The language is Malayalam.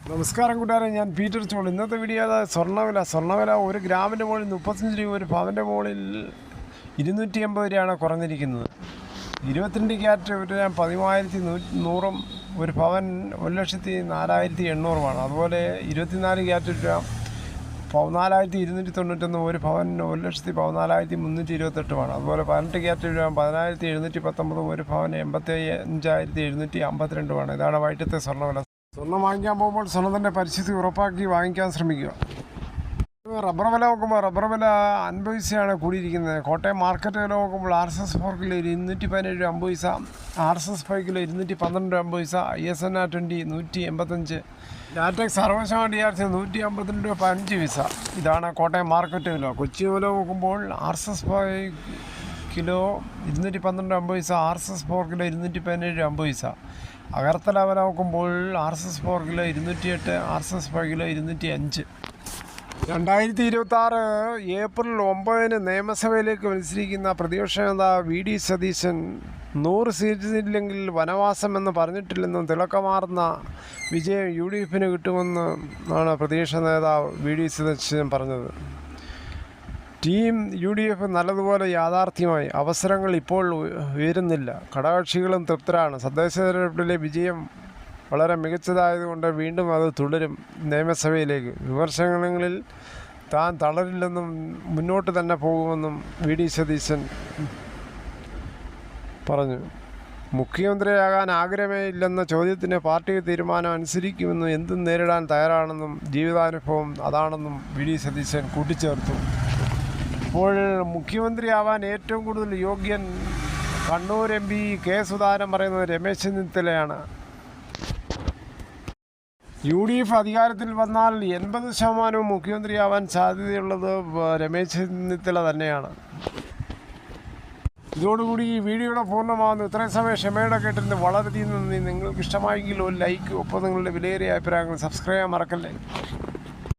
നമസ്കാരം കൂട്ടുകാരെ, ഞാൻ പീറ്റർ ചോൾ. ഇന്നത്തെ വീഡിയോ സ്വർണ്ണവില 1 ഗ്രാമിൻ്റെ മുകളിൽ 35 രൂപ, ഒരു പവൻ്റെ മുകളിൽ 280 രൂപയാണ് കുറഞ്ഞിരിക്കുന്നത്. 22 ക്യാരറ്റ് ഒരു 10,100, ഒരു പവൻ 1,04,800. അതുപോലെ 24 ക്യാരറ്റ് രൂപ 14,291, ഒരു പവൻ 1,14,328. അതുപോലെ 18 ക്യാരറ്റ് രൂപ 10,719, ഒരു പവൻ 85,752. ഇതാണ് വൈകിട്ടത്തെ സ്വർണ്ണവില. സ്വർണ്ണം വാങ്ങിക്കാൻ പോകുമ്പോൾ സ്വർണ്ണത്തിൻ്റെ പരിസ്ഥിതി ഉറപ്പാക്കി വാങ്ങിക്കാൻ ശ്രമിക്കുക. റബ്ബർ വില നോക്കുമ്പോൾ റബ്ബർ വില 50 പൈസയാണ് കൂടിയിരിക്കുന്നത്. കോട്ടയം മാർക്കറ്റ് വില നോക്കുമ്പോൾ RSS 4 കിലോ 217 രൂപ 50 പൈസ, RSS 5 കിലോ 212 രൂപ 50 പൈസ, ISNR 20 185, ലാറ്റക്സ് 60% DRC 152 രൂപ 15 പൈസ. ഇതാണ് കോട്ടയം മാർക്കറ്റ് വില. കൊച്ചി വില നോക്കുമ്പോൾ RSS 5 കിലോ 212 രൂപ 50 പൈസ, RSS 4 കിലോ 217 രൂപ 50 പൈസ. അഗർത്തല വില നോക്കുമ്പോൾ RSS 4 kilo 208, RSS 5 kilo 205. 2026 April 9 നിയമസഭയിലേക്ക് മത്സരിക്കുന്ന പ്രതിപക്ഷ നേതാവ് VD സതീശൻ 100 സീറ്റില്ലെങ്കിൽ വനവാസമെന്ന് പറഞ്ഞിട്ടില്ലെന്നും തിളക്കമാർന്ന വിജയം UDFന് കിട്ടുമെന്നാണ് പ്രതിപക്ഷ നേതാവ് VD സതീശൻ പറഞ്ഞത്. ടീം UDF നല്ലതുപോലെ യാഥാർത്ഥ്യമായി. അവസരങ്ങൾ ഇപ്പോൾ ഉയരുന്നില്ല. ഘടകകക്ഷികളും തൃപ്തരാണ്. തദ്ദേശ തെരഞ്ഞെടുപ്പിലെ വിജയം വളരെ മികച്ചതായതുകൊണ്ട് വീണ്ടും അത് തുടരും. നിയമസഭയിലേക്ക് വിമർശനങ്ങളിൽ താൻ തളരില്ലെന്നും മുന്നോട്ട് തന്നെ പോകുമെന്നും VD സതീശൻ പറഞ്ഞു. മുഖ്യമന്ത്രിയാകാൻ ആഗ്രഹമേ ഇല്ലെന്ന ചോദ്യത്തിന് പാർട്ടി തീരുമാനം അനുസരിക്കുമെന്നും എന്തും നേരിടാൻ തയ്യാറാണെന്നും ജീവിതാനുഭവം അതാണെന്നും VD സതീശൻ കൂട്ടിച്ചേർത്തു. ഇപ്പോൾ മുഖ്യമന്ത്രിയാവാൻ ഏറ്റവും കൂടുതൽ യോഗ്യൻ കണ്ണൂർ MP കെ സുധാകരൻ പറയുന്നത് രമേശ് ചെന്നിത്തലയാണ്. UDF അധികാരത്തിൽ വന്നാൽ 80% മുഖ്യമന്ത്രിയാവാൻ സാധ്യതയുള്ളത് രമേശ് ചെന്നിത്തല തന്നെയാണ്. ഇതോടുകൂടി ഈ വീഡിയോയുടെ പൂർണ്ണമാകുന്നു. ഇത്രയും സമയം ക്ഷമയോടെ കേട്ടിരുന്നത് വളരെയധികം നന്ദി. നിങ്ങൾക്ക് ഇഷ്ടമായെങ്കിൽ ഒരു ലൈക്ക്, ഒപ്പം നിങ്ങളുടെ വിലയേറിയ അഭിപ്രായങ്ങൾ സബ്സ്ക്രൈബ് ചെയ്യാൻ മറക്കല്ലേ.